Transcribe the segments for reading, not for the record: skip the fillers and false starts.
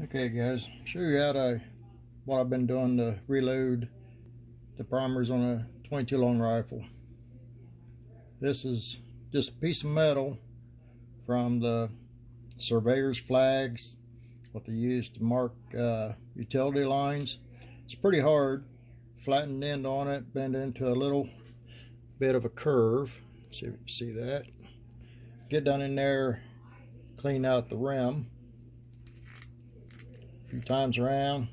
Okay guys, show you what I've been doing to reload the primers on a 22 long rifle. This is just a piece of metal from the surveyor's flags, what they use to mark utility lines. It's pretty hard. Flattened end on it, bend into a little bit of a curve. See if you can see that. Get down in there, clean out the rim a few times around,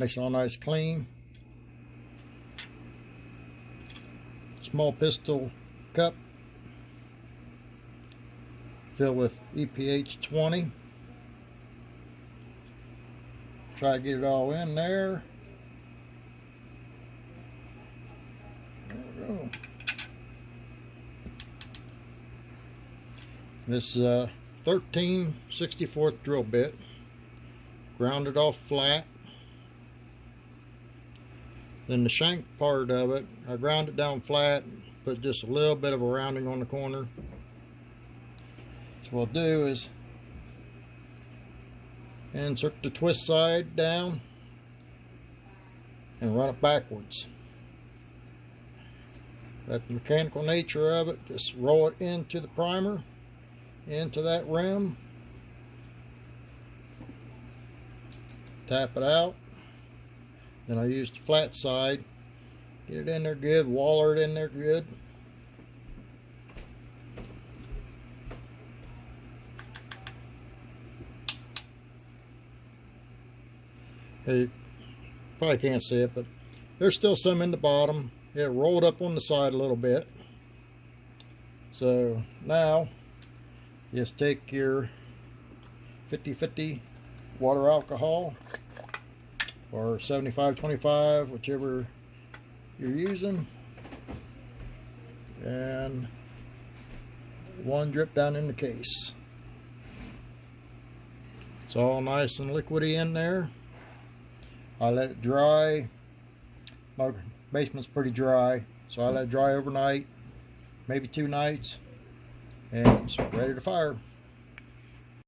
makes it all nice clean. Small pistol cup filled with EPH20. Try to get it all in there. There we go. This 13/64 drill bit, grounded off flat. Then the shank part of it, I ground it down flat, put just a little bit of a rounding on the corner. So what I'll do is insert the twist side down and run it backwards. That mechanical nature of it, just roll it into the primer, into that rim, tap it out. Then I use the flat side, get it in there good, waller it in there good. You probably can't see it, but there's still some in the bottom. It rolled up on the side a little bit. So now just take your 50/50 water alcohol or 75/25, whichever you're using, and one drip down in the case. It's all nice and liquidy in there. I let it dry. My basement's pretty dry, so I let it dry overnight, maybe 2 nights, and it's ready to fire.